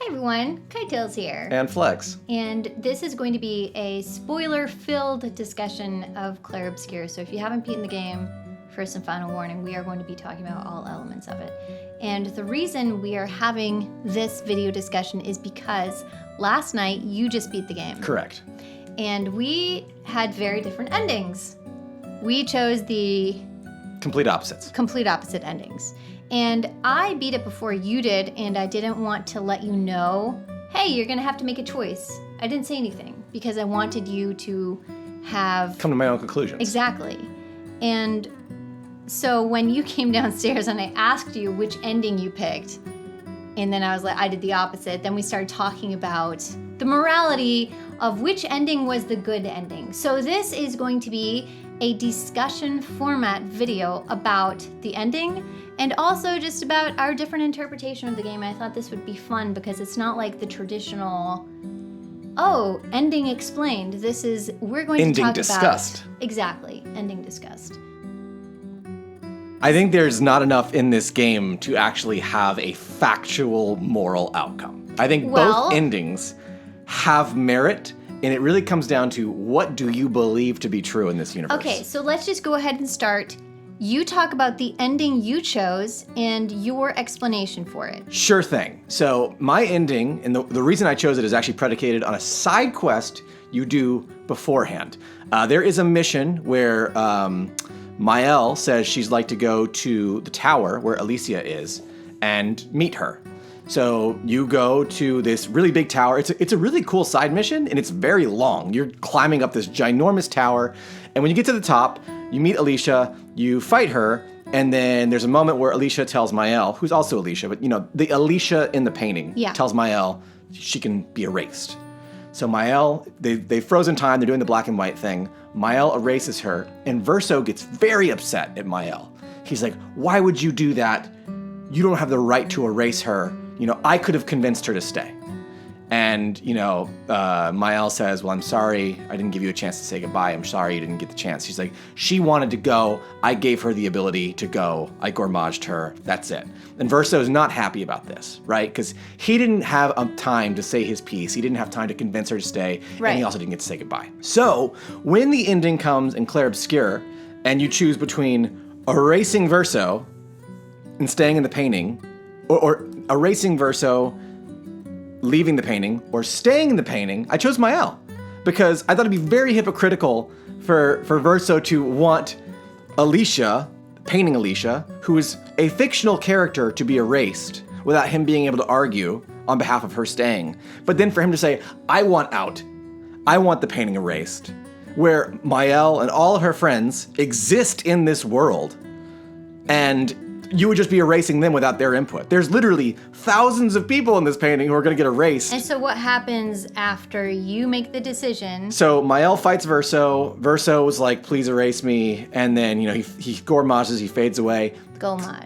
everyone, Kite-Tails here. And Flex. And this is going to be a spoiler-filled discussion of Clair Obscur. So if you haven't beaten the game, first and final warning, we are going to be talking about all elements of it. And the reason we are having this video discussion is because last night you just beat the game. Correct. And we had very different endings. We chose the Complete opposites. Complete opposite endings. And I beat it before you did, and I didn't want to let you know, hey, you're gonna have to make a choice. I didn't say anything because I wanted you to have... Come to my own conclusions. Exactly. And so when you came downstairs and I asked you which ending you picked, and then I was like, I did the opposite, then we started talking about the morality of which ending was the good ending. So this is going to be a discussion format video about the ending and also just about our different interpretation of the game. I thought this would be fun because it's not like the traditional, oh, ending explained. This is, we're going ending to talk discussed. about... Exactly, ending discussed. I think there's not enough in this game to actually have a factual moral outcome. I think both endings have merit, and it really comes down to what do you believe to be true in this universe. Okay, so let's just go ahead and start. You talk about the ending you chose and your explanation for it. Sure thing. So my ending, and the reason I chose it is actually predicated on a side quest you do beforehand. There is a mission where Maelle says she'd like to go to the tower where Alicia is and meet her. So you go to this really big tower. It's a really cool side mission, and it's very long. You're climbing up this ginormous tower, and when you get to the top, you meet Alicia, you fight her, and then there's a moment where Alicia tells Maelle, who's also Alicia, but you know, the Alicia in the painting tells Maelle she can be erased. So Maelle, they've frozen time, they're doing the black and white thing. Maelle erases her, and Verso gets very upset at Maelle. He's like, why would you do that? You don't have the right to erase her. You know, I could have convinced her to stay. And, you know, Maelle says, well, I'm sorry I didn't give you a chance to say goodbye. I'm sorry you didn't get the chance. She's like, she wanted to go. I gave her the ability to go. I gourmaged her. That's it. And Verso is not happy about this, right? Because he didn't have time to say his piece. He didn't have time to convince her to stay. Right. And he also didn't get to say goodbye. So when the ending comes in Clair Obscur and you choose between erasing Verso and staying in the painting, or erasing Verso, leaving the painting, or staying in the painting, I chose Maelle because I thought it'd be very hypocritical for Verso to want Alicia, painting Alicia, who is a fictional character, to be erased without him being able to argue on behalf of her staying. But then for him to say, I want out. I want the painting erased. Where Maelle and all of her friends exist in this world, and you would just be erasing them without their input. There's literally thousands of people in this painting who are gonna get erased. And so what happens after you make the decision? So Maelle fights Verso. Verso was like, please erase me. And then, you know, he gourmages, he fades away. Gourmage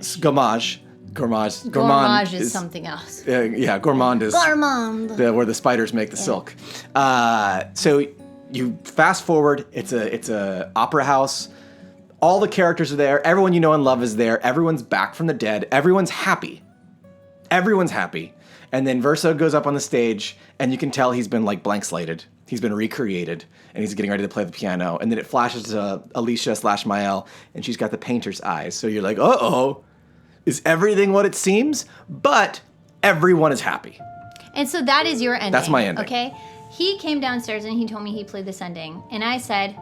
is something else. Yeah, gourmand is where the spiders make the silk. So you fast forward, it's a opera house. All the characters are there. Everyone you know and love is there. Everyone's back from the dead. Everyone's happy. Everyone's happy. And then Verso goes up on the stage, and you can tell he's been like blank slated. He's been recreated, and he's getting ready to play the piano. And then it flashes to Alicia/Maelle, and she's got the painter's eyes. So you're like, uh-oh, is everything what it seems? But everyone is happy. And so that is your ending. That's my ending. Okay? He came downstairs, and he told me he played this ending. And I said,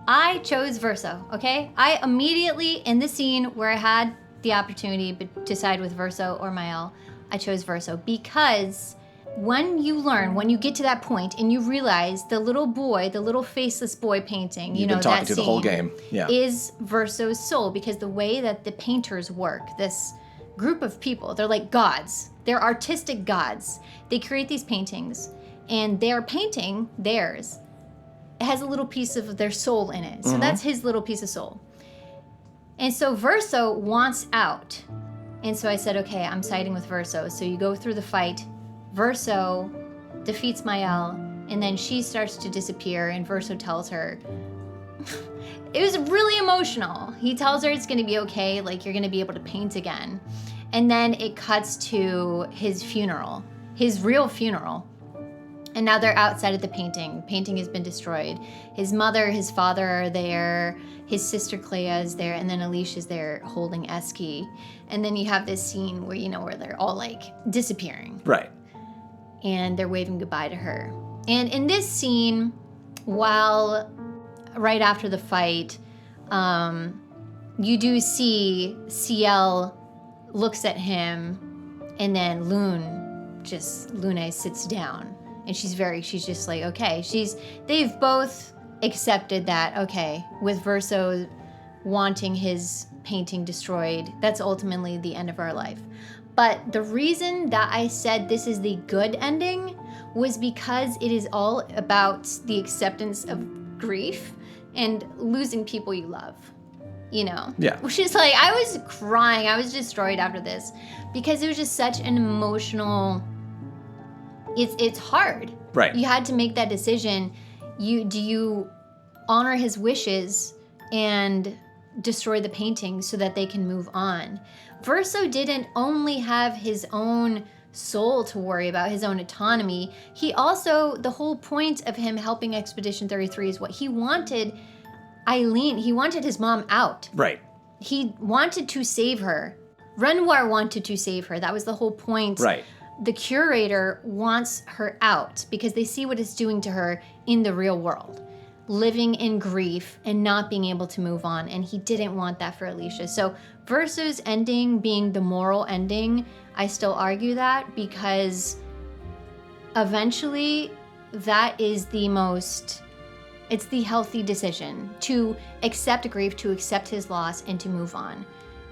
I chose Verso, okay? I immediately, in the scene where I had the opportunity to decide with Verso or Maelle, I chose Verso because when you get to that point and you realize the little boy, the little faceless boy painting, You've been talking to the whole game, is Verso's soul, because the way that the painters work, this group of people, they're like gods. They're artistic gods. They create these paintings, and they're painting theirs. It has a little piece of their soul in it. So that's his little piece of soul. And so Verso wants out. And so I said, okay, I'm siding with Verso. So you go through the fight. Verso defeats Maelle, and then she starts to disappear, and Verso tells her, it was really emotional. He tells her it's gonna be okay, like you're gonna be able to paint again. And then it cuts to his funeral. his real funeral. And now they're outside of the painting. The painting has been destroyed. His mother, his father are there. His sister Clair is there. And then Alicia's there holding Eski. And then you have this scene where, where they're all like disappearing. Right. And they're waving goodbye to her. And in this scene, while right after the fight, you do see Ciel looks at him, and then Lune sits down. And she's just like, okay. They've both accepted that, okay, with Verso wanting his painting destroyed, that's ultimately the end of our life. But the reason that I said this is the good ending was because it is all about the acceptance of grief and losing people you love, Yeah. Which is like, I was crying, I was destroyed after this because it was just such an emotional... It's hard. Right. You had to make that decision. Do you honor his wishes and destroy the painting so that they can move on? Verso didn't only have his own soul to worry about, his own autonomy. He also, the whole point of him helping Expedition 33 is what he wanted Eileen, he wanted his mom out. Right. He wanted to save her. Renoir wanted to save her. That was the whole point. Right. The curator wants her out because they see what it's doing to her in the real world, living in grief and not being able to move on. And he didn't want that for Alicia. So Verso's ending being the moral ending, I still argue that because eventually that is it's the healthy decision to accept grief, to accept his loss, and to move on.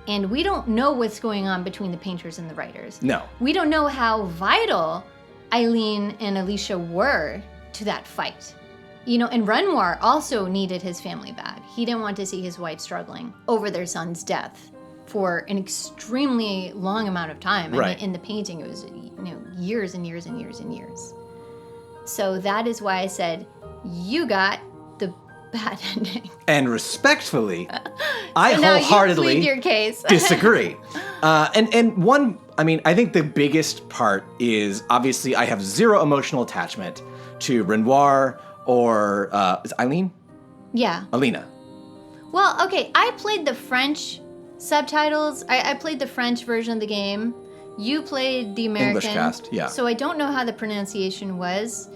And we don't know what's going on between the painters and the writers. No. We don't know how vital Eileen and Alicia were to that fight. And Renoir also needed his family back. He didn't want to see his wife struggling over their son's death for an extremely long amount of time. Right. I mean, in the painting, it was years and years and years and years. So that is why I said, you got the bad ending. And respectfully, I so now wholeheartedly you plead your case. disagree. I think the biggest part is obviously I have zero emotional attachment to Renoir or is it Eileen? Yeah. Alina. Well, okay, I played the French subtitles. I played the French version of the game. You played the American. English cast, yeah. So I don't know how the pronunciation was,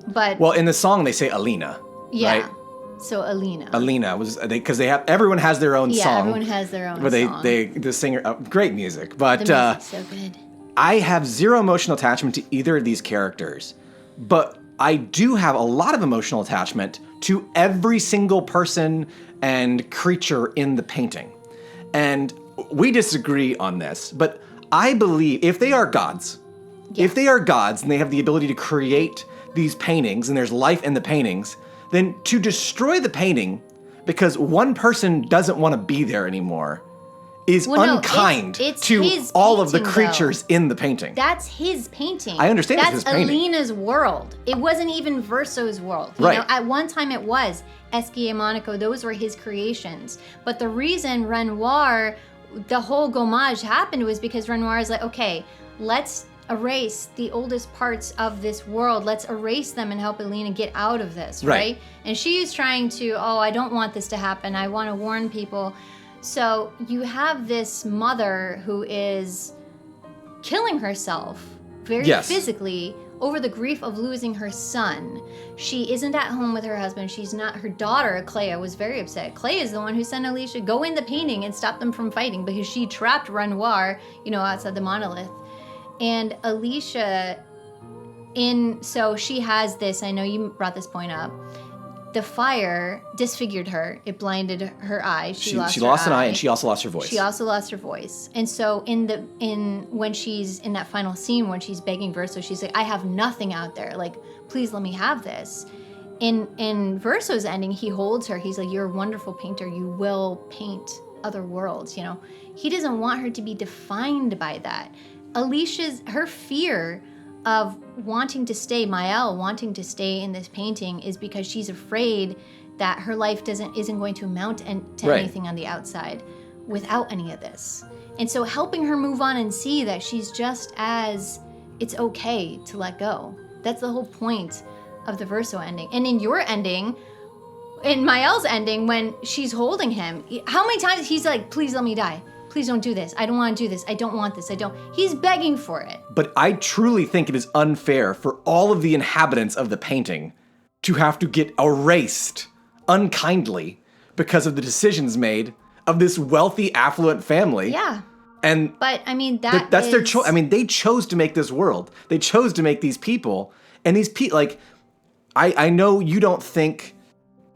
but... Well, in the song they say Alina, yeah. right? So Alina. Alina was because everyone has their own song. Yeah, everyone has their own where song. the singer great music, but The music's so good. I have zero emotional attachment to either of these characters, but I do have a lot of emotional attachment to every single person and creature in the painting. And we disagree on this, but I believe if they are gods, if they are gods and they have the ability to create these paintings and there's life in the paintings, then to destroy the painting because one person doesn't want to be there anymore is unkind it's to his all of the painting, creatures in the painting. That's his painting. I understand it's That's his painting. Alina's world. It wasn't even Verso's world. You Right. know, at one time it was. Eski and Monaco, those were his creations. But the reason Renoir, the whole gommage happened was because Renoir is like, okay, let's erase the oldest parts of this world. Let's erase them and help Alina get out of this, right? And she's trying to, I don't want this to happen. I want to warn people. So you have this mother who is killing herself very physically over the grief of losing her son. She isn't at home with her husband. She's not. Her daughter, Clair, was very upset. Clair is the one who sent Alicia, go in the painting and stop them from fighting because she trapped Renoir, outside the monolith. And Alicia, so she has this, I know you brought this point up, the fire disfigured her. It blinded her eyes. She lost an eye, and she also lost her voice. She also lost her voice. And so when she's in that final scene when she's begging Verso, she's like, I have nothing out there. Like, please let me have this. In Verso's ending, he holds her. He's like, you're a wonderful painter. You will paint other worlds, He doesn't want her to be defined by that. Her fear of wanting to stay, Maelle wanting to stay in this painting is because she's afraid that her life isn't going to amount to anything on the outside without any of this. And so helping her move on and see that she's just as it's okay to let go. That's the whole point of the Verso ending. And in your ending, in Maelle's ending, when she's holding him, how many times he's like, please let me die. Please don't do this. I don't want to do this. I don't want this. He's begging for it. But I truly think it is unfair for all of the inhabitants of the painting to have to get erased unkindly because of the decisions made of this wealthy, affluent family. Yeah. But I mean, that's their choice. I mean, they chose to make this world. They chose to make these people. And these people, like, I know you don't think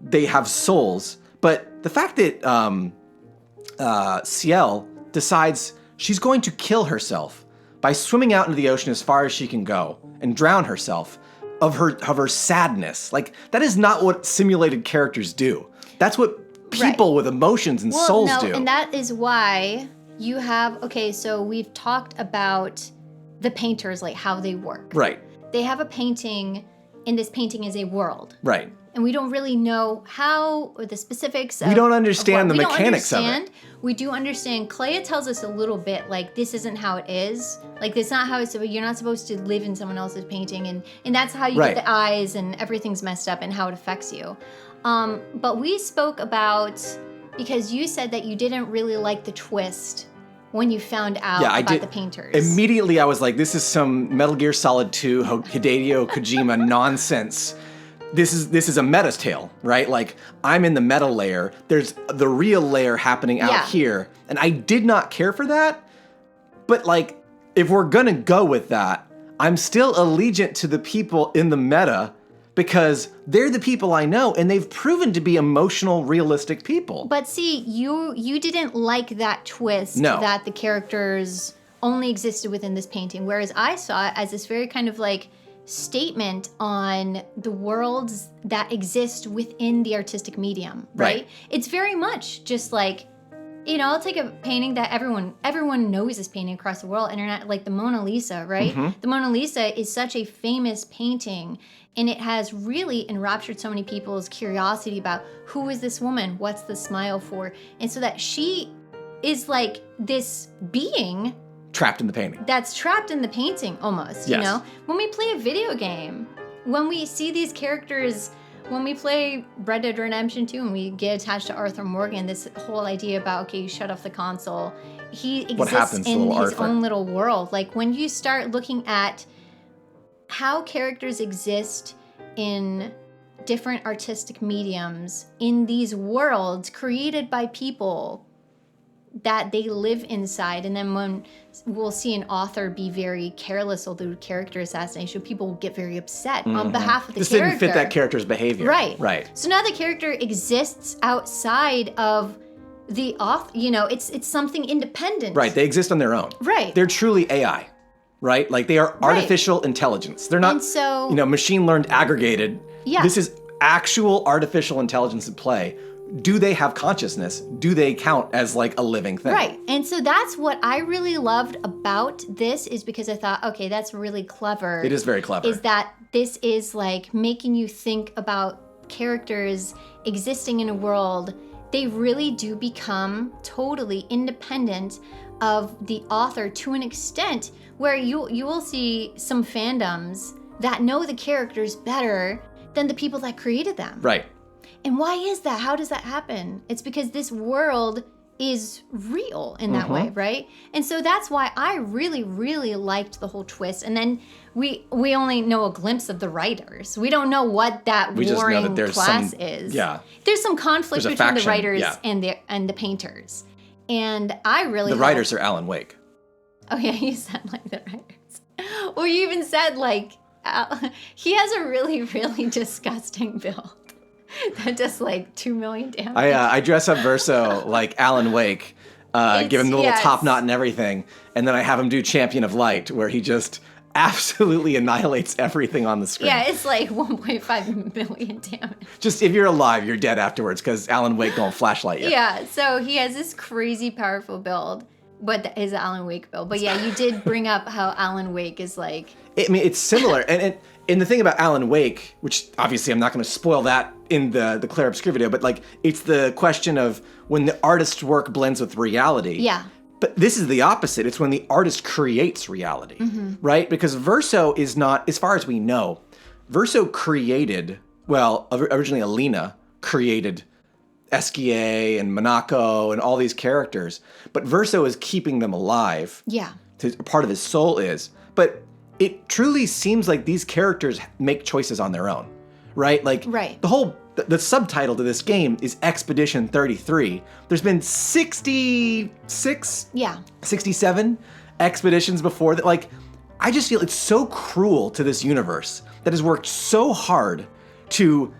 they have souls, but the fact that Ciel decides she's going to kill herself by swimming out into the ocean as far as she can go and drown herself of her sadness. Like, that is not what simulated characters do. That's what people with emotions and souls do. And that is why you have, so we've talked about the painters, like how they work. Right. They have a painting, and this painting is a world. Right. And we don't really know how, or the specifics of... We don't understand the mechanics of it. We do understand. Clair tells us a little bit, like, this isn't how it is. Like, that's not how it's... You're not supposed to live in someone else's painting. And that's how you get the eyes, and everything's messed up, and how it affects you. But we spoke about... Because you said that you didn't really like the twist when you found out about the painters. Immediately, I was like, this is some Metal Gear Solid 2 Hideo Kojima nonsense. This is a meta tale, right? Like, I'm in the meta layer. There's the real layer happening out here. And I did not care for that. But, like, if we're gonna go with that, I'm still allegiant to the people in the meta because they're the people I know, and they've proven to be emotional, realistic people. But see, you didn't like that twist that the characters only existed within this painting, whereas I saw it as this very kind of like statement on the worlds that exist within the artistic medium, right? It's very much just like, I'll take a painting that everyone knows this painting across the world, internet, like the Mona Lisa, right? Mm-hmm. The Mona Lisa is such a famous painting, and it has really enraptured so many people's curiosity about who is this woman? What's the smile for? And so that she is like this being trapped in the painting. That's trapped in the painting almost, you know? When we play a video game, when we see these characters, when we play Red Dead Redemption 2 and we get attached to Arthur Morgan, this whole idea about, you shut off the console, he exists in his own little world. Like, when you start looking at how characters exist in different artistic mediums in these worlds created by people that they live inside, and then when we'll see an author be very careless over character assassination, people will get very upset on behalf of the character. This didn't fit that character's behavior. Right. So now the character exists outside of the author. It's something independent. Right. They exist on their own. Right. They're truly AI. Right? Like, they are artificial intelligence. They're not, machine learned aggregated. Yeah. This is actual artificial intelligence at play. Do they have consciousness? Do they count as like a living thing? Right. And so that's what I really loved about this, is because I thought, okay, that's really clever. It is very clever. Is that this is like making you think about characters existing in a world. They really do become totally independent of the author to an extent where you will see some fandoms that know the characters better than the people that created them. Right. And why is that? How does that happen? It's because this world is real in that way, right? And so that's why I really, really liked the whole twist. And then we only know a glimpse of the writers. We don't know what that warring class is. Yeah. There's some conflict between the writers and the painters. And I really The writers are Alan Wake. Oh yeah, you said like the writers. Or you even said like he has a really, really disgusting build. That does like 2 million damage. I dress up Verso like Alan Wake, give him the little top knot and everything, and then I have him do Champion of Light, where he just absolutely annihilates everything on the screen. Yeah, it's like 1.5 million damage. Just if you're alive, you're dead afterwards, because Alan Wake don't flashlight you. Yeah, so he has this crazy powerful build, but his Alan Wake build. But yeah, you did bring up how Alan Wake is like... it's similar. And the thing about Alan Wake, which obviously I'm not going to spoil that in the Clair Obscur video, but like, it's the question of when the artist's work blends with reality. Yeah. But this is the opposite. It's when the artist creates reality, right? Because Verso is not, as far as we know, Verso created, well, originally Alina created Esquier and Monaco and all these characters, but Verso is keeping them alive. Yeah. Part of his soul is. But it truly seems like these characters make choices on their own, right? Like Right. the subtitle to this game is Expedition 33. There's been 66, Yeah. 67 expeditions before that. Like, I just feel it's so cruel to this universe that has worked so hard to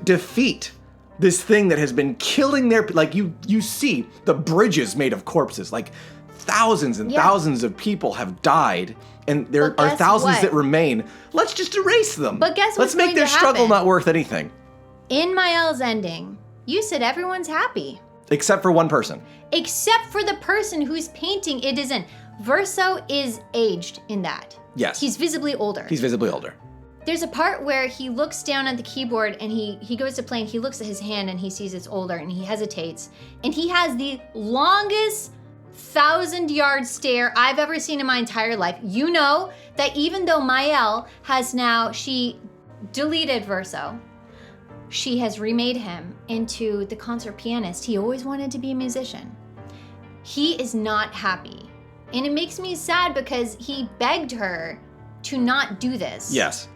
defeat this thing that has been killing their, like, you see the bridges made of corpses, like thousands and thousands of people have died, and there But are guess thousands what? that remain. Let's just erase them. But guess Let's what's make going their to struggle happen? not worth anything. In Maelle's ending, you said everyone's happy. Except for one person. Except for the person whose painting it is in. Verso is aged in that. Yes. He's visibly older. He's visibly older. There's a part where he looks down at the keyboard and he goes to play and he looks at his hand and he sees it's older and he hesitates. And he has the longest 1,000-yard stare I've ever seen in my entire life. You know that even though Maelle has now, she deleted Verso, she has remade him into the concert pianist. He always wanted to be a musician. He is not happy. And it makes me sad because he begged her to not do this. Yes.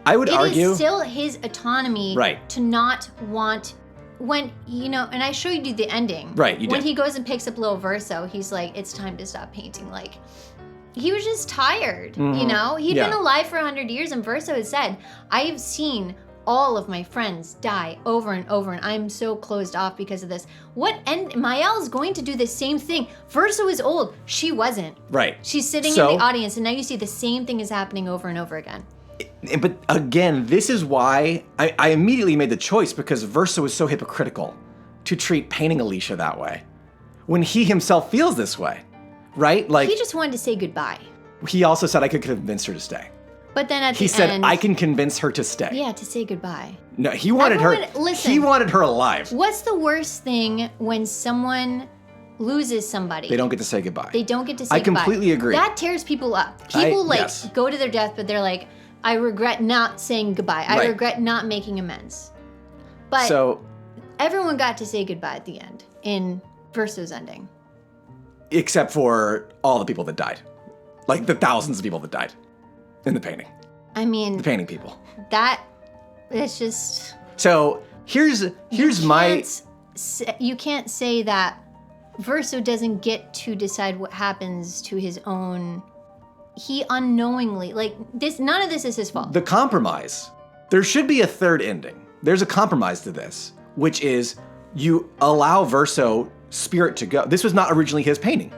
I would argue. It is still his autonomy Right. to not want, when, you know, and I showed you the ending. Right, you When did. he goes and picks up little Verso, he's like, it's time to stop painting. Like, he was just tired, you know? He'd Yeah. been alive for 100 years, and Verso has said, I've seen all of my friends die over and over, and I'm so closed off because of this. Maelle's going to do the same thing. Verso is old. She wasn't. Right. She's sitting So- in the audience, and now you see the same thing is happening over and over again. But again, this is why I immediately made the choice, because Verso is so hypocritical to treat painting Alicia that way when he himself feels this way, right? Like, He just wanted to say goodbye. he also said I could convince her to stay. But then at He the said end, I can convince her to stay. Yeah, to say goodbye. No, he wanted Everyone- her. listen. He wanted her alive. What's the worst thing when someone loses somebody? They don't get to say goodbye. They don't get to say I goodbye. completely agree. That tears people up. People yes. go to their death, but they're like, I regret not saying goodbye. I Right. regret not making amends. But So, everyone got to say goodbye at the end in Verso's ending. except for all the people that died, like the thousands of people that died in the painting, I mean, the painting people. it's just. So here's my. You can't say that Verso doesn't get to decide what happens to his own. He unknowingly, like this, none of this is his fault. The compromise. There should be a third ending. There's a compromise to this, which is you allow Verso spirit to go. This was not originally his painting.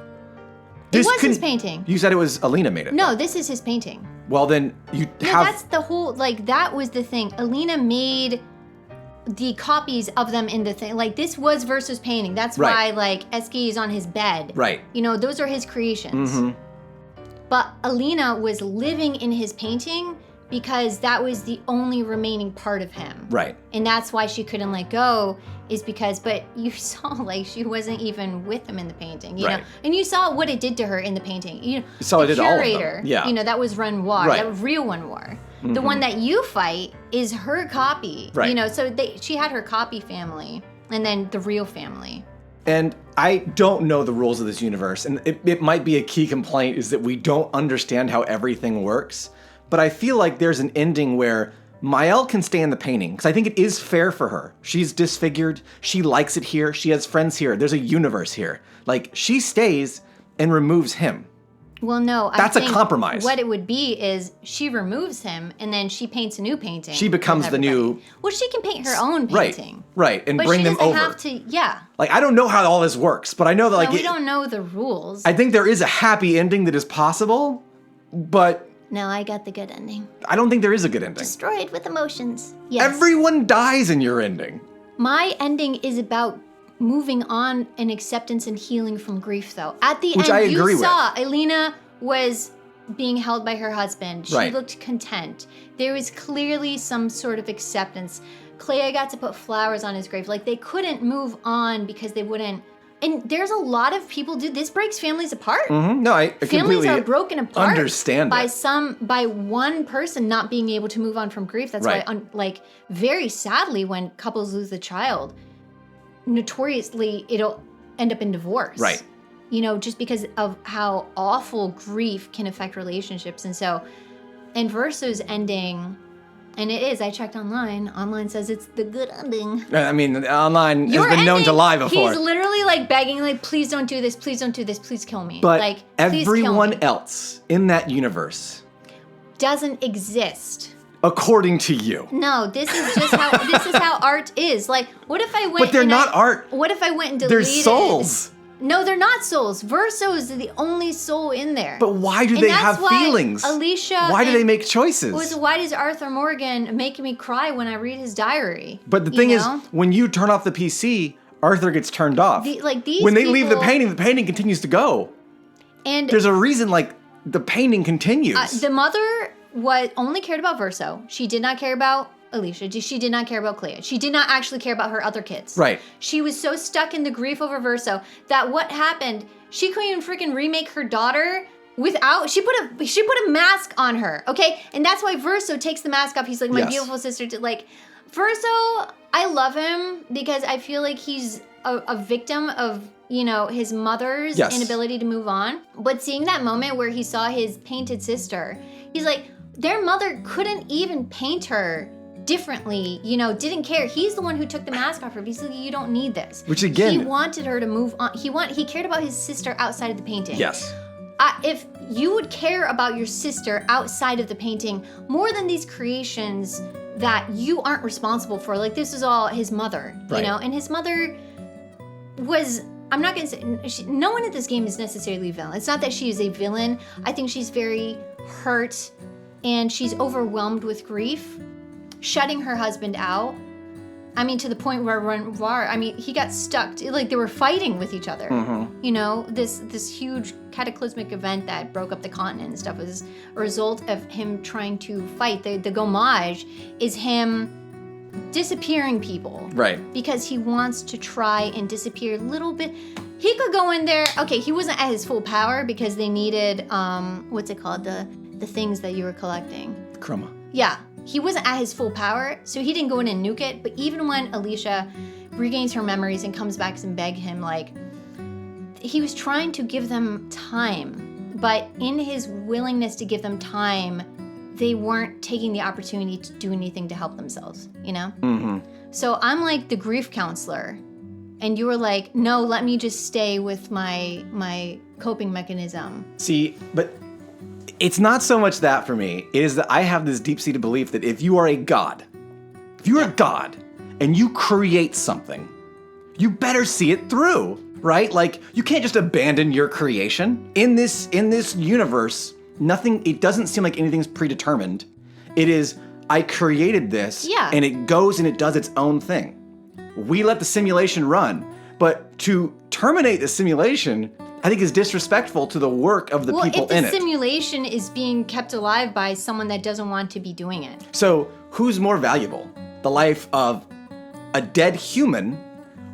It was his painting. You said it was Alina made it. No, this is his painting. Well, then you No, have. that's the whole, like, that was the thing. Alina made the copies of them in the thing. Like, this was Verso's painting. That's Right. why, like, Esky is on his bed. Right. You know, those are his creations. Mhm. But Alina was living in his painting because that was the only remaining part of him. Right. And that's why she couldn't let go, is because, but you saw, like, she wasn't even with him in the painting, you know? Right. And you saw what it did to her in the painting. You know, saw it the did all of them. curator, Yeah. you know, that was Renoir, Right. that real Renoir. The one that you fight is her copy, Right. you know? So she had her copy family and then the real family. And I don't know the rules of this universe, and it might be a key complaint is that we don't understand how everything works. But I feel like there's an ending where Maelle can stay in the painting, because I think it is fair for her. She's disfigured, she likes it here, she has friends here, there's a universe here. Like, she stays and removes him. Well, no, That's I a think compromise. What it would be is she removes him and then she paints a new painting. She becomes with the new- everybody. Well, she can paint her own Right, painting. right, and But bring she them doesn't over. have to, yeah. Like, I don't know how all this works, but I know that, like, No, we don't know the rules. I think there is a happy ending that is possible, but No, I got the good ending. I don't think there is a good ending. Destroyed with emotions. Yes. Everyone dies in your ending. My ending is about moving on and acceptance and healing from grief, though. At the Which end, I agree you with. saw Elena was being held by her husband. She Right. looked content. There was clearly some sort of acceptance. Claire got to put flowers on his grave. Like, they couldn't move on because they wouldn't And there's a lot of people, dude, this breaks families apart. No, I Families completely are broken apart understand by it. by one person not being able to move on from grief. That's Right. why, like, very sadly, when couples lose a child, notoriously it'll end up in divorce. Right. You know, just because of how awful grief can affect relationships. And so, and Verso's ending, and it is, I checked online. Online says it's the good ending. I mean, online Your has been known to ending, lie before. He's literally like begging, like, please don't do this, please don't do this, please kill me. But like, please kill everyone me. else in that universe, Doesn't exist. according to you. No, this is just how this is how art is. Like, what if I went? But they're and not art. What if I went and They're deleted? souls. No, they're not souls. Verso is the only soul in there. But why do And they that's have why feelings? Alicia. Why do and- they make choices? Why does Arthur Morgan make me cry when I read his diary? But the You thing is, know? when you turn off the PC, Arthur gets turned off. These when they leave the people- painting continues to go. and There's a reason, like, the painting continues. the mother only cared about Verso. She did not care about Alicia. She did not care about Claire. She did not actually care about her other kids. Right. She was so stuck in the grief over Verso that what happened, she couldn't even freaking remake her daughter without, she put a mask on her, okay? And that's why Verso takes the mask off. He's like, my Yes. beautiful sister. Like, Verso, I love him because I feel like he's a victim of, you know, his mother's Yes. inability to move on. But seeing that moment where he saw his painted sister, he's like, their mother couldn't even paint her differently, you know, didn't care. He's the one who took the mask off her. He's like, you don't need this. Which again- he wanted her to move on. He cared about his sister outside of the painting. Yes. If you would care about your sister outside of the painting more than these creations that you aren't responsible for, like this is all his mother, Right. you know, and his mother was, I'm not gonna say, no one at this game is necessarily a villain. It's not that she is a villain. I think she's very hurt and she's overwhelmed with grief, shutting her husband out. I mean, to the point where Renoir, I mean, he got stuck. Like they were fighting with each other. Mm-hmm. You know, this huge cataclysmic event that broke up the continent and stuff was a result of him trying to fight. The Gommage is him disappearing people. Right. Because he wants to try and disappear a little bit. He could go in there. Okay, he wasn't at his full power because they needed what's it called? The things that you were collecting. Chroma. Yeah. He wasn't at his full power, so he didn't go in and nuke it. But even when Alicia regains her memories and comes back and beg him, like, he was trying to give them time. But in his willingness to give them time, they weren't taking the opportunity to do anything to help themselves, you know? Mm-hmm. So I'm like the grief counselor. And you were like, no, let me just stay with my coping mechanism. See, but it's not so much that for me. It is that I have this deep-seated belief that if you are a god, and you create something, you better see it through, right? Like, you can't just abandon your creation. In this universe, it doesn't seem like anything's predetermined. It is, I created this, Yeah. and it goes and it does its own thing. We let the simulation run, but to terminate the simulation, I think is disrespectful to the work of the people if in the it. simulation is being kept alive by someone that doesn't want to be doing it. So, who's more valuable? The life of a dead human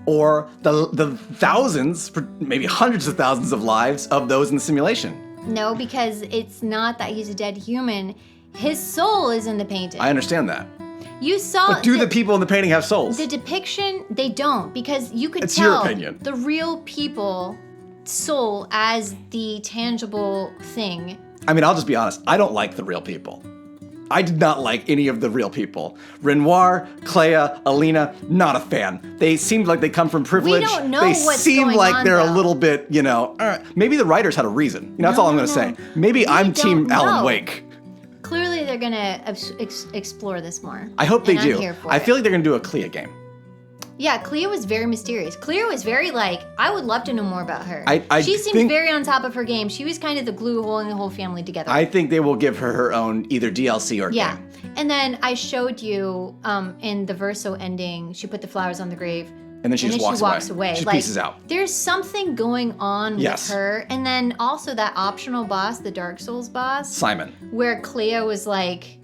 or the thousands, maybe hundreds of thousands of lives of those in the simulation? No, because it's not that he's a dead human. His soul is in the painting. I understand that. You saw But do the people in the painting have souls? the depiction, they don't, because you could It's your tell opinion. the real people soul as the tangible thing. I mean, I'll just be honest. I don't like the real people. I did not like any of the real people. Renoir, Clea, Alina, not a fan. They seemed like they come from privilege. We don't know they what's seem going like on, they're a though. little bit, maybe the writers had a reason. That's No, all I'm no, going to no. say. Maybe I'm Team don't Alan know. Wake. Clearly, they're gonna explore this more. I hope they and do. I'm here for I it. feel like they're going to do a Clea game. Yeah, Clea was very mysterious. Clea was very like, I would love to know more about her. I she seemed think- very on top of her game. She was kind of the glue holding the whole family together. I think they will give her her own either DLC or yeah. game. And then I showed you in the Verso ending, she put the flowers on the grave. And then she just walks away. She Like, pieces out. There's something going on Yes. with her. And then also that optional boss, the Dark Souls boss, Simon. where Clea was like,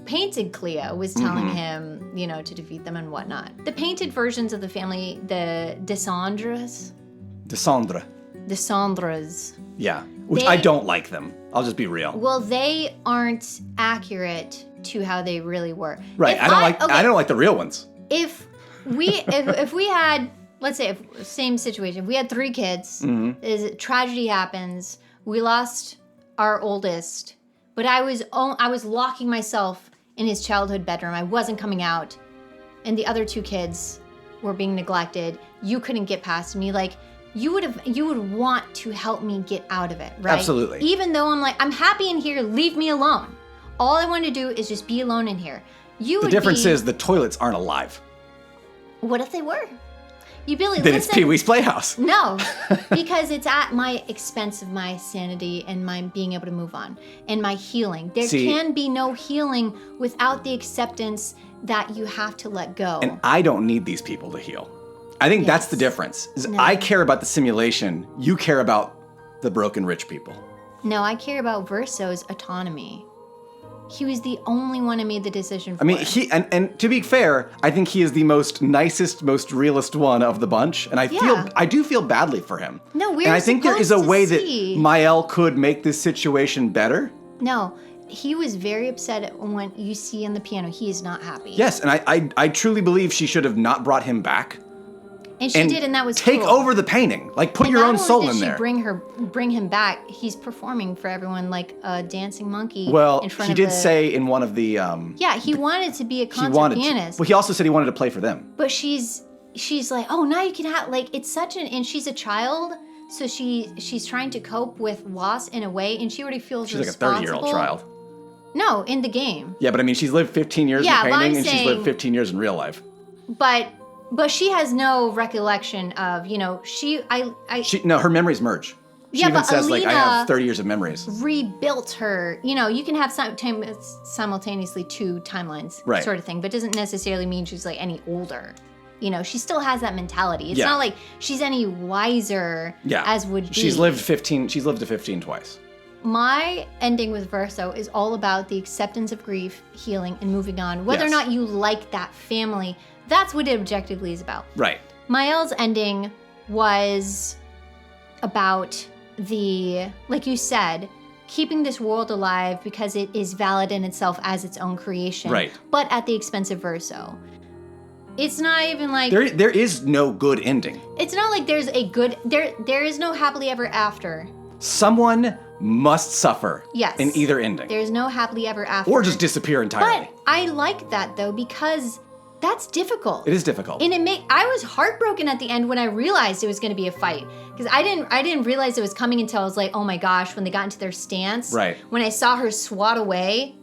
painted Clea was telling Mm-hmm. him, to defeat them and whatnot. The painted versions of the family, the Descendres, Descendre. The Cendres. Yeah. Which I don't like them. I'll just be real. Well, they aren't accurate to how they really were. Right. I don't like the real ones. If we had, let's say, same situation, if we had 3 kids, tragedy happens, we lost our oldest, but I was locking myself in his childhood bedroom. I wasn't coming out, and the other 2 kids were being neglected. You couldn't get past me. Like, you would want to help me get out of it, right? Absolutely. Even though I'm like, I'm happy in here, leave me alone. All I want to do is just be alone in here. The difference is the toilets aren't alive. What if they were? You Billy, then it's Pee-wee's Playhouse. No, because it's at my expense of my sanity and my being able to move on and my healing. There can be no healing without the acceptance that you have to let go. And I don't need these people to heal. I think that's the difference. I care about the simulation. You care about the broken rich people. No, I care about Verso's autonomy. He was the only one who made the decision for I mean, and to be fair, I think he is the nicest, most realist one of the bunch, and I do feel badly for him. No, and I think there is a way that Maelle could make this situation better. No, he was very upset when you see on the piano he is not happy. Yes, and I truly believe she should have not brought him back. And she did, and that was take cool. over the painting. Like, put your own soul in there. Bring him back. He's performing for everyone like a dancing monkey. Well, in front he of did say in one of the. Yeah, he wanted to be a concert pianist. Well, he also said he wanted to play for them. But she's like, oh, now you can have it's such and she's a child, so she's trying to cope with loss in a way, and she already feels she's like a 30-year-old child. No, in the game. Yeah, but I mean, she's lived 15 years in painting, and she's lived 15 years in real life. But she has no recollection of, her memories merge. She even says, Alina I have 30 years of memories. Rebuilt her. You can have simultaneously 2 timelines, sort of thing, but doesn't necessarily mean she's like any older. She still has that mentality. It's not like she's any wiser as would be. She's lived to 15 twice. My ending with Verso is all about the acceptance of grief, healing, and moving on. Whether or not you like that family, that's what it objectively is about. Right. Maelle's ending was about like you said, keeping this world alive because it is valid in itself as its own creation. Right. But at the expense of Verso. It's not even like... There is no good ending. It's not like there's a good... There is no happily ever after. Someone must suffer in either ending. There's no happily ever after. Or just disappear entirely. But I like that, though, because that's difficult. It is difficult. And I was heartbroken at the end when I realized it was going to be a fight. Because I didn't realize it was coming until I was like, oh my gosh, when they got into their stance. Right. When I saw her swat away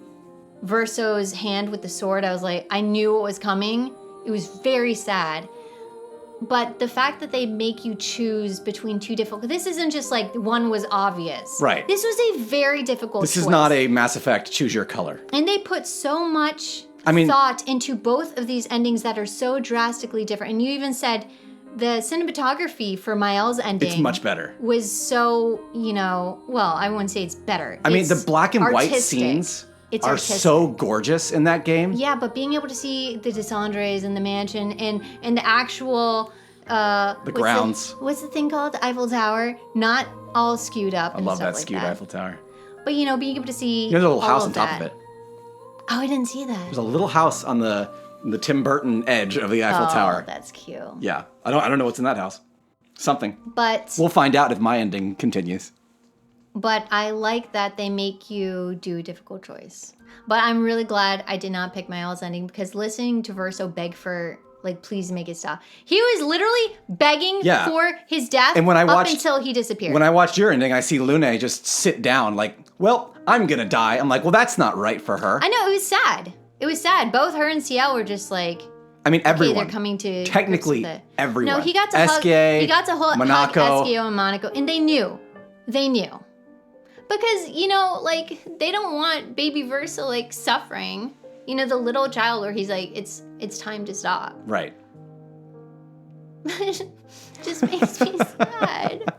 Verso's hand with the sword, I was like, I knew what was coming. It was very sad. But the fact that they make you choose between 2 difficult... This isn't just like one was obvious. Right. This was a very difficult choice. This is not a Mass Effect choose your color. And they put so much thought into both of these endings that are so drastically different. And you even said the cinematography for Maelle's ending... It's much better. ...was so, well, I wouldn't say it's better. I mean, the black and white scenes... are so gorgeous in that game. Yeah, but being able to see the Descendres and the mansion and the actual the grounds. What's the thing called? The Eiffel Tower, not all skewed up. I love that skewed Eiffel Tower. But being able to see there's a little house on top of it. Oh, I didn't see that. There's a little house on the Tim Burton edge of the Eiffel Tower. That's cute. Yeah, I don't know what's in that house. Something. But we'll find out if my ending continues. But I like that they make you do a difficult choice. But I'm really glad I did not pick Maelle's ending because listening to Verso beg for, please make it stop. He was literally begging for his death and until he disappeared. When I watched your ending, I see Lune just sit down well, I'm going to die. I'm like, well, that's not right for her. I know, it was sad. It was sad. Both her and Ciel were just like... I mean, everyone. Okay, they're coming to... Technically, everyone. No, he got to hug Monaco. Esquio and Monaco, and they knew. They knew. Because, they don't want baby Verso, suffering. The little child where he's like, it's time to stop. Right. It just makes me sad.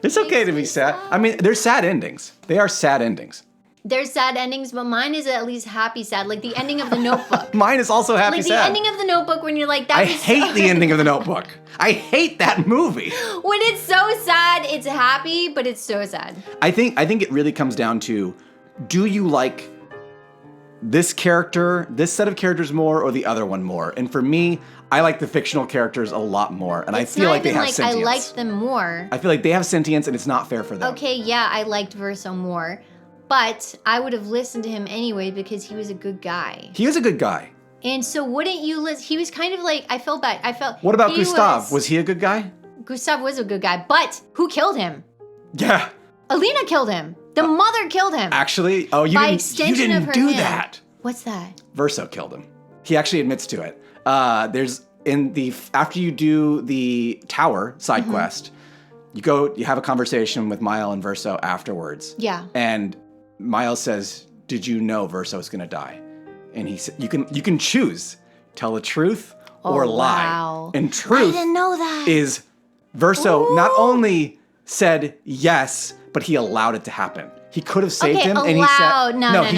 It's okay to be sad. I mean, they're sad endings. They are sad endings. There's sad endings, but mine is at least happy sad. Like the ending of The Notebook. Mine is also happy Like the sad. ending of The Notebook when you're like, that I was hate the ending of The Notebook. I hate that movie. When it's so sad, it's happy, but it's so sad. I think it really comes down to, do you like this character, this set of characters more, or the other one more? And for me, I like the fictional characters a lot more, and I feel like they have sentience. I liked them more. I feel like they have sentience, and it's not fair for them. Okay, yeah, I liked Verso more, but I would have listened to him anyway because he was a good guy. He is a good guy. And so wouldn't you listen? He was kind of like, I felt bad. What about Gustav? Was he a good guy? Gustav was a good guy, but who killed him? Yeah. Alina killed him. The mother killed him. Actually, you didn't do that. What's that? Verso killed him. He actually admits to it. After you do the tower side quest, you have a conversation with Maelle and Verso afterwards. Yeah. And Maelle says, "Did you know Verso is going to die?" And he said, "You can choose, tell the truth or lie." Wow. And truth I didn't know that. is Verso not only said yes, but he allowed it to happen. He could have saved him, and he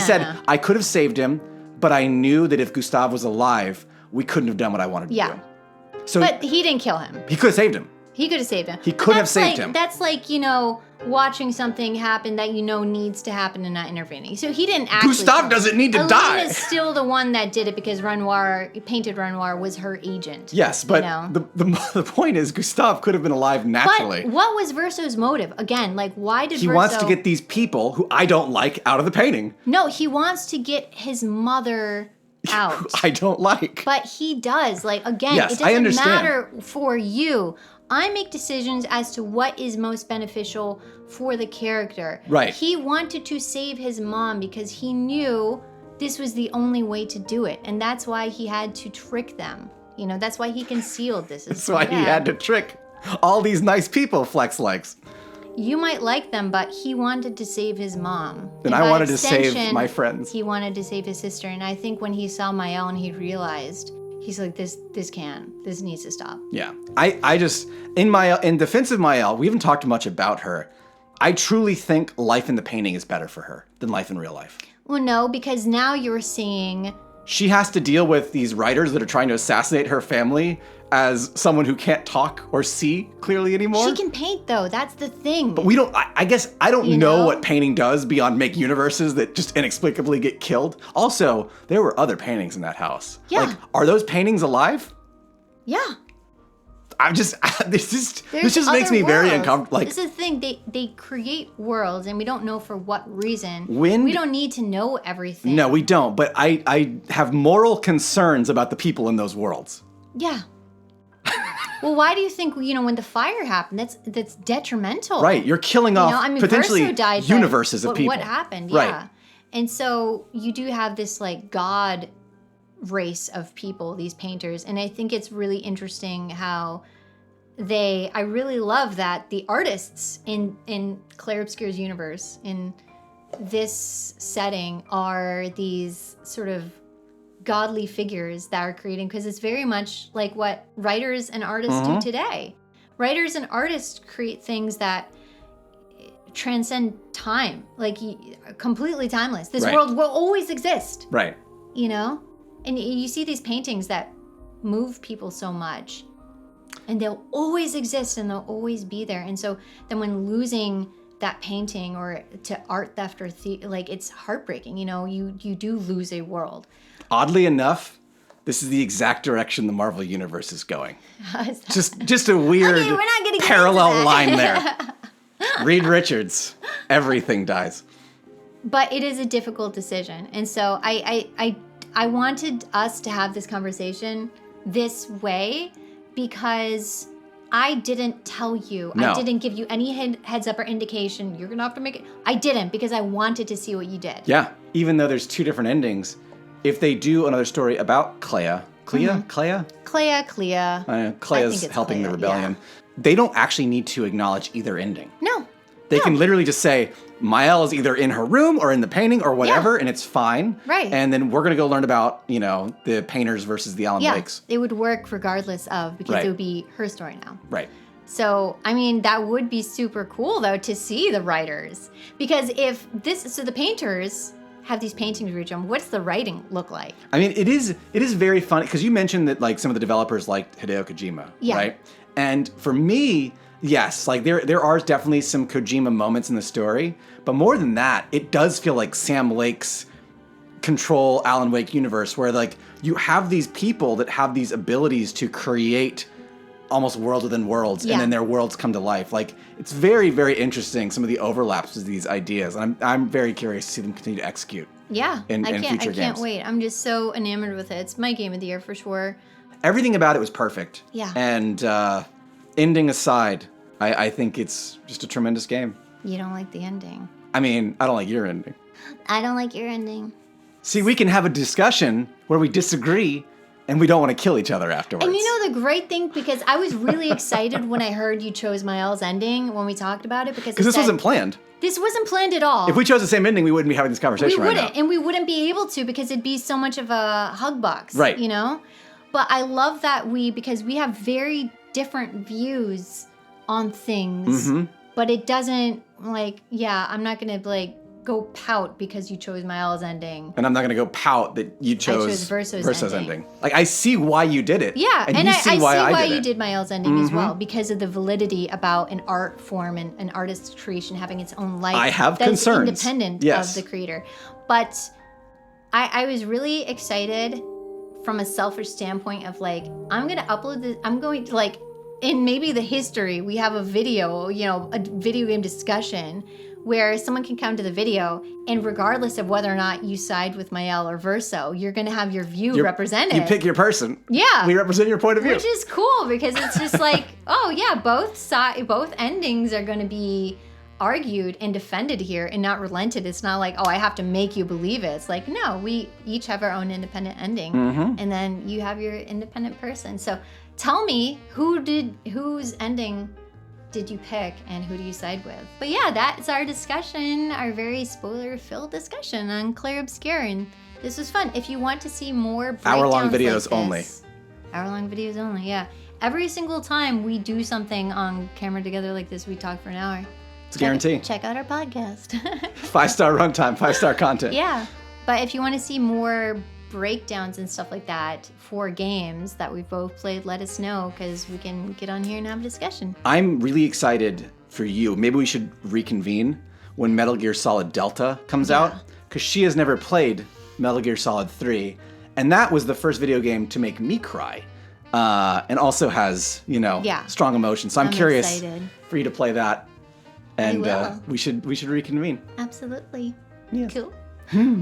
said, No. "I could have saved him, but I knew that if Gustav was alive, we couldn't have done what I wanted to do." So, but he didn't kill him. he could have saved him. He could have saved him. He could have saved him. That's like, watching something happen that needs to happen and not intervening. So he didn't actually. Gustav doesn't need to die. Alina's still the one that did it because painted Renoir was her agent. Yes, but the point is, Gustav could have been alive naturally. But what was Verso's motive? Again, like, why did He Verso... wants to get these people who I don't like out of the painting. No, he wants to get his mother out. I don't like. But he does. Like, again, Yes, it I doesn't understand. matter for you. I make decisions as to what is most beneficial for the character. Right. He wanted to save his mom because he knew this was the only way to do it. And that's why he had to trick them. That's why he concealed this. That's why he had to trick all these nice people, Flex likes. You might like them, but he wanted to save his mom. And I wanted to save my friends. He wanted to save his sister. And I think when he saw Maelle and he realized... He's like, this needs to stop. Yeah. I just, in defense of Maelle, we haven't talked much about her. I truly think life in the painting is better for her than life in real life. Well, no, because now you're seeing... She has to deal with these writers that are trying to assassinate her family as someone who can't talk or see clearly anymore. She can paint, though. That's the thing. But I guess I don't know what painting does beyond make universes that just inexplicably get killed. Also, there were other paintings in that house. Yeah. Like, are those paintings alive? Yeah. This just makes me very uncomfortable. Like, this is the thing. They create worlds, and we don't know for what reason. When we don't need to know everything. No, we don't. But I have moral concerns about the people in those worlds. Yeah. Well, why do you think when the fire happened? That's detrimental. Right, you're killing off potentially Verso died, universes of people. What happened? Right. Yeah. And so you do have this like god race of people, these painters, and I think it's really interesting how I really love that the artists in Clair Obscur's universe in this setting are these sort of godly figures that are creating, because it's very much like what writers and artists do today. Writers and artists create things that transcend time, like completely timeless. This world will always exist. Right. And you see these paintings that move people so much, and they'll always exist and they'll always be there. And so then when losing that painting or to art theft or it's heartbreaking. You do lose a world. Oddly enough, this is the exact direction the Marvel Universe is going. Just a weird we're not gonna get parallel into that. line there. Reed Richards, everything dies. But it is a difficult decision. And so I wanted us to have this conversation this way because I didn't tell you. No. I didn't give you any heads up or indication. You're going to have to make it. I didn't because I wanted to see what you did. Yeah. Even though there's two different endings, if they do another story about Clea's helping the rebellion. Yeah. They don't actually need to acknowledge either ending. No. They can literally just say, Maelle is either in her room or in the painting or whatever, and it's fine. Right. And then we're going to go learn about, the painters versus the Alan Wakes. It would work regardless of, because Right. it would be her story now. Right. So, I mean, that would be super cool, though, to see the writers. Because so the painters have these paintings reach them, what's the writing look like? I mean, it is very funny, because you mentioned that, like, some of the developers liked Hideo Kojima, right? And for me, yes, like, there are definitely some Kojima moments in the story, but more than that, it does feel like Sam Lake's Control Alan Wake universe, where, like, you have these people that have these abilities to create almost world within worlds, and then their worlds come to life. Like, it's very, very interesting, some of the overlaps with these ideas, and I'm very curious to see them continue to execute. Yeah, in future games. I can't wait. I'm just so enamored with it. It's my game of the year for sure. Everything about it was perfect. Yeah. And ending aside, I think it's just a tremendous game. You don't like the ending. I mean, I don't like your ending. I don't like your ending. See, we can have a discussion where we disagree and we don't want to kill each other afterwards. And you know the great thing, because I was really excited when I heard you chose Maelle's ending when we talked about it, because this wasn't planned. This wasn't planned at all. If we chose the same ending, we wouldn't be having this conversation right now. We wouldn't, and we wouldn't be able to, because it'd be so much of a hug box, right? You know? But I love that because we have very different views on things, but it doesn't, like, I'm not going to, like, go pout because you chose Maelle's ending. And I'm not going to go pout that you chose Verso's ending. Like, I see why you did it. Yeah, and I see why you did did Maelle's ending as well, because of the validity about an art form and an artist's creation having its own life. I have that's concerns. Independent of the creator. But I was really excited from a selfish standpoint of, like, I'm going to upload this, I'm going to, like, in maybe the history, we have a video, a video game discussion where someone can come to the video, and regardless of whether or not you side with Maelle or Verso, you're going to have your view represented. You pick your person. Yeah. We represent your point of view. Which is cool, because it's just like, oh yeah, both endings are going to be argued and defended here and not relented. It's not like, oh, I have to make you believe it. It's like, no, we each have our own independent ending, and then you have your independent person. So tell me, whose ending did you pick, and who do you side with? But yeah, that's our discussion, our very spoiler-filled discussion on Clair Obscur, and this was fun. If you want to see more breakdowns hour-long videos like only. Hour-long videos only, yeah. Every single time we do something on camera together like this, we talk for an hour. It's a guarantee. Check out our podcast. 5-star runtime, 5-star content. Yeah, but if you want to see more breakdowns and stuff like that for games that we've both played, let us know, because we can get on here and have a discussion. I'm really excited for you. Maybe we should reconvene when Metal Gear Solid Delta comes out, because she has never played Metal Gear Solid 3, and that was the first video game to make me cry, and also has, strong emotions. So I'm curious excited for you to play that, and we should reconvene. Absolutely. Yes. Cool.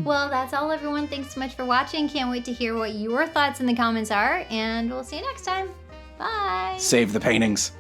Well, that's all, everyone. Thanks so much for watching. Can't wait to hear what your thoughts in the comments are, and we'll see you next time. Bye. Save the paintings.